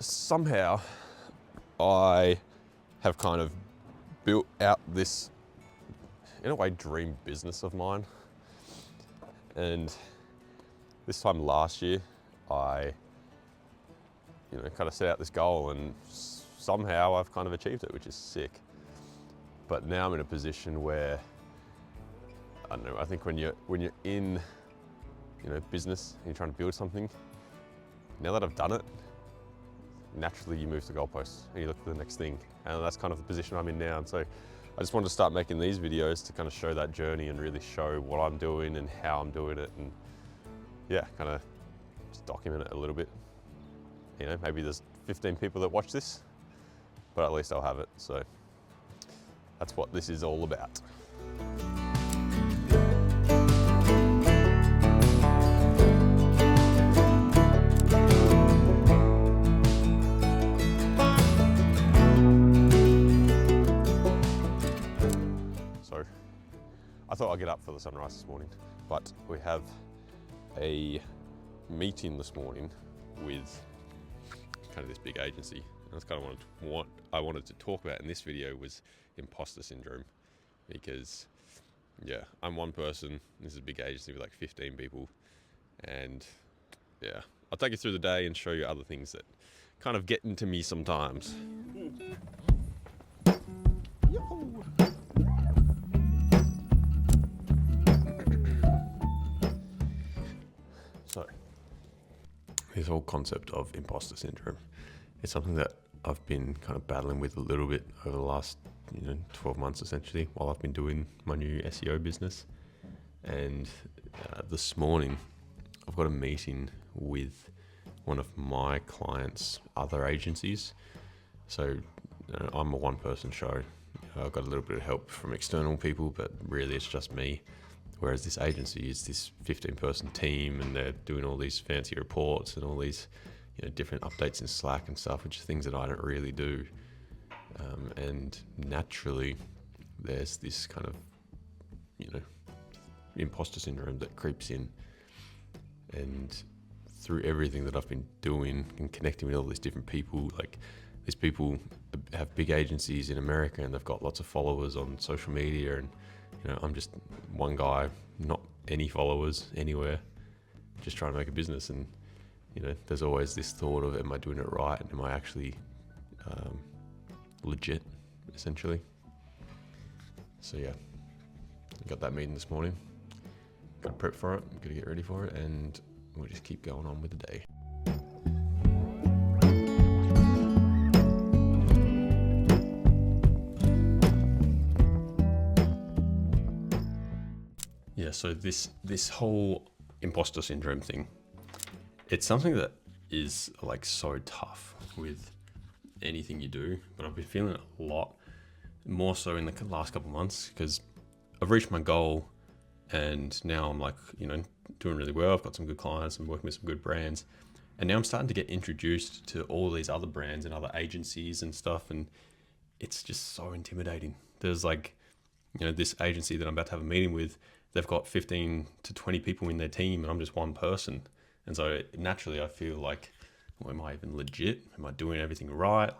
somehow I have kind of built out this, in a way, dream business of mine. And this time last year, I, kind of set out this goal, and somehow I've kind of achieved it, which is sick. But now I'm in a position where, I don't know, I think when you're in, business and you're trying to build something, now that I've done it, naturally you move to goalposts and you look for the next thing. And that's kind of the position I'm in now. And so I just wanted to start making these videos to kind of show that journey and really show what I'm doing and how I'm doing it. And yeah, kind of just document it a little bit. Maybe there's 15 people that watch this, but at least I'll have it. So that's what this is all about. So I thought I'd get up for the sunrise this morning, but we have a meeting this morning with kind of this big agency. And that's kind of what I wanted to talk about in this video was imposter syndrome, because yeah, I'm one person. This is a big agency with like 15 people, and yeah, I'll take you through the day and show you other things that kind of get into me sometimes. So this whole concept of imposter syndrome, it's something that I've been kind of battling with a little bit over the last 12 months essentially, while I've been doing my new SEO business. And this morning I've got a meeting with one of my clients' other agencies. So I'm a one-person show. I've got a little bit of help from external people, but really it's just me. Whereas this agency is this 15-person team, and they're doing all these fancy reports and all these different updates in Slack and stuff, which are things that I don't really do. And naturally, there's this kind of, imposter syndrome that creeps in. And through everything that I've been doing and connecting with all these different people, like these people have big agencies in America and they've got lots of followers on social media, and I'm just one guy, not any followers anywhere, just trying to make a business. And there's always this thought of, am I doing it right? Am I actually legit, essentially? So yeah, I got that meeting this morning. Got to prep for it, got to get ready for it, and we'll just keep going on with the day. Yeah, so this whole imposter syndrome thing, it's something that is like so tough with anything you do, but I've been feeling it a lot more so in the last couple of months, because I've reached my goal and now I'm like, doing really well. I've got some good clients, I'm working with some good brands, and now I'm starting to get introduced to all these other brands and other agencies and stuff, and it's just so intimidating. There's like, this agency that I'm about to have a meeting with, they've got 15 to 20 people in their team and I'm just one person. And so naturally I feel like, well, am I even legit? Am I doing everything right?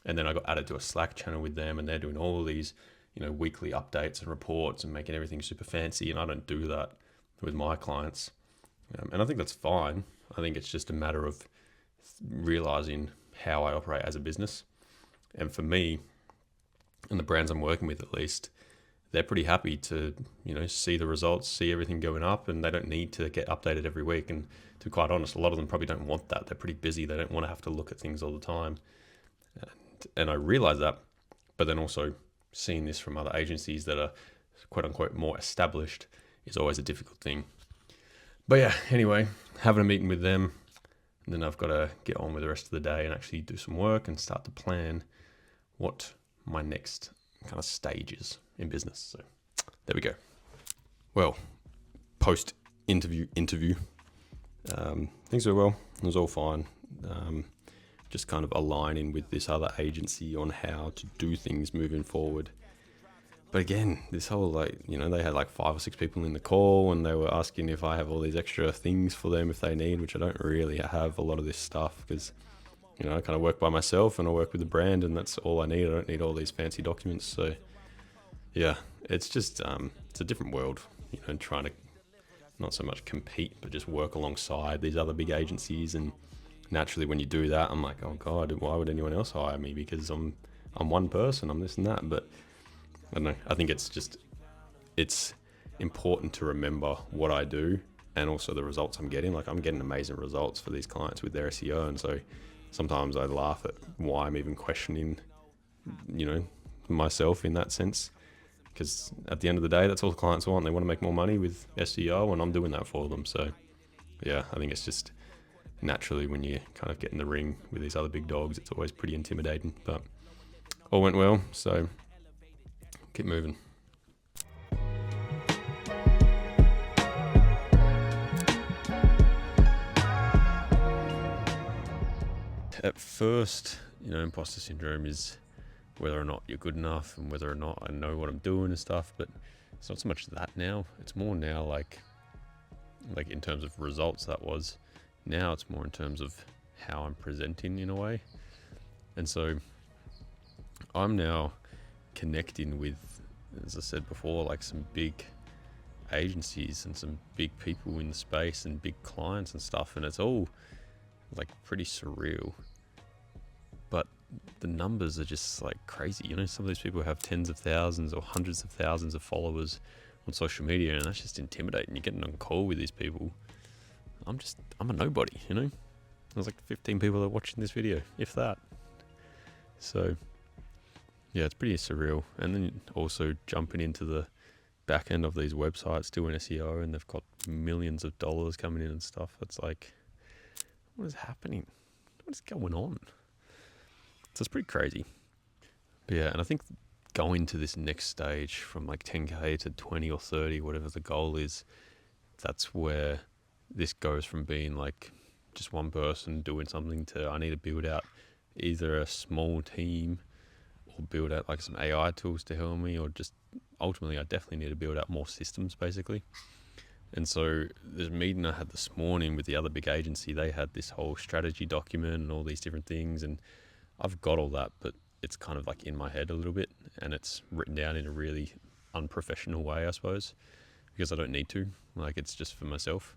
And then I got added to a Slack channel with them, and they're doing all of these, weekly updates and reports and making everything super fancy. And I don't do that with my clients. And I think that's fine. I think it's just a matter of realizing how I operate as a business. And for me, and the brands I'm working with at least, they're pretty happy to, see the results, see everything going up, and they don't need to get updated every week. And to be quite honest, a lot of them probably don't want that. They're pretty busy. They don't want to have to look at things all the time. And I realize that, but then also seeing this from other agencies that are quote unquote more established is always a difficult thing. But yeah, anyway, having a meeting with them, and then I've got to get on with the rest of the day and actually do some work and start to plan what my next kind of stages in business. So there we go. Well, post interview, things were well. It was all fine. Just kind of aligning with this other agency on how to do things moving forward. But again, this whole they had like 5 or 6 people in the call, and they were asking if I have all these extra things for them if they need, which I don't really have a lot of this stuff, because I kind of work by myself and I work with the brand, and that's all I need. I don't need all these fancy documents. So yeah, it's just, it's a different world, trying to not so much compete, but just work alongside these other big agencies. And naturally when you do that, I'm like, oh God, why would anyone else hire me? Because I'm one person, I'm this and that. But I don't know. I think it's important to remember what I do and also the results I'm getting. Like, I'm getting amazing results for these clients with their SEO. And so sometimes I laugh at why I'm even questioning, myself in that sense. Because at the end of the day, that's all the clients want. They want to make more money with SEO, and I'm doing that for them. So yeah, I think it's just naturally when you kind of get in the ring with these other big dogs, it's always pretty intimidating. But all went well, so keep moving. At first, imposter syndrome is whether or not you're good enough and whether or not I know what I'm doing and stuff, but it's not so much that now. It's more now like in terms of results, that was. Now it's more in terms of how I'm presenting in a way. And so I'm now connecting with, as I said before, like some big agencies and some big people in the space and big clients and stuff, and it's all like pretty surreal. But the numbers are just like crazy. Some of these people have tens of thousands or hundreds of thousands of followers on social media, and that's just intimidating. You're getting on call with these people. I'm a nobody, There's like 15 people that are watching this video, if that. So yeah, it's pretty surreal. And then also jumping into the back end of these websites doing SEO, and they've got millions of dollars coming in and stuff. It's like, what is happening? What is going on? So it's pretty crazy. But yeah, and I think going to this next stage from like 10K to 20 or 30, whatever the goal is, that's where this goes from being like just one person doing something to I need to build out either a small team or build out like some AI tools to help me, or just ultimately I definitely need to build out more systems basically. And so this meeting I had this morning with the other big agency, they had this whole strategy document and all these different things, and I've got all that, but it's kind of like in my head a little bit, and it's written down in a really unprofessional way, I suppose, because I don't need to. Like, it's just for myself.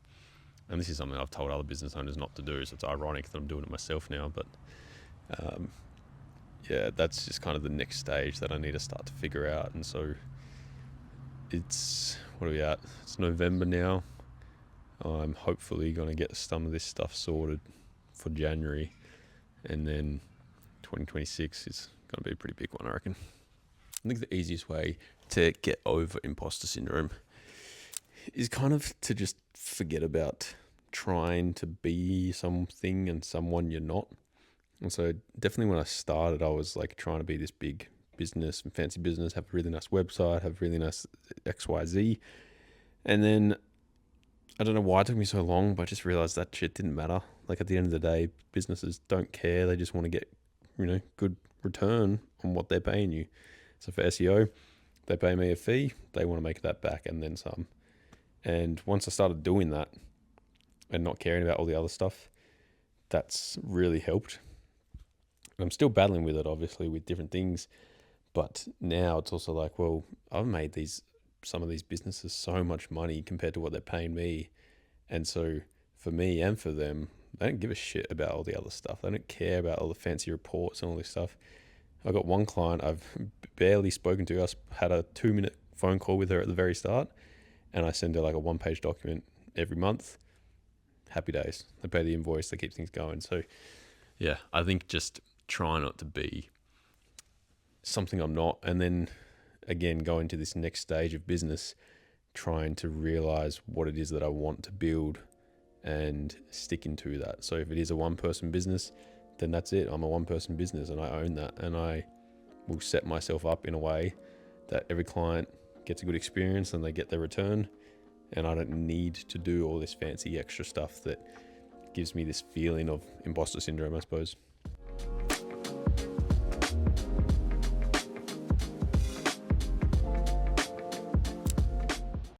And this is something I've told other business owners not to do, so it's ironic that I'm doing it myself now. But yeah, that's just kind of the next stage that I need to start to figure out. And so what are we at? It's November now. I'm hopefully going to get some of this stuff sorted for January, and then 2026 is going to be a pretty big one, I reckon. I think the easiest way to get over imposter syndrome is kind of to just forget about trying to be something and someone you're not. And so definitely when I started, I was like trying to be this big business and fancy business, have a really nice website, have really nice XYZ. And then I don't know why it took me so long, but I just realized that shit didn't matter. Like, at the end of the day, businesses don't care. They just want to get, good return on what they're paying you. So for SEO, they pay me a fee. They want to make that back and then some. And once I started doing that and not caring about all the other stuff, that's really helped. And I'm still battling with it, obviously, with different things. But now it's also like, well, I've made some of these businesses so much money compared to what they're paying me. And so for me and for them, they don't give a shit about all the other stuff. They don't care about all the fancy reports and all this stuff. I got one client I've barely spoken to. I had a 2-minute phone call with her at the very start, and I send her like a 1-page document every month. Happy days. They pay the invoice, they keep things going. So yeah, I think just try not to be something I'm not. And then again, go into this next stage of business, trying to realize what it is that I want to build and stick into that. So if it is a one-person business, then that's it. I'm a one-person business and I own that, and I will set myself up in a way that every client gets a good experience and they get their return, and I don't need to do all this fancy extra stuff that gives me this feeling of imposter syndrome, I suppose.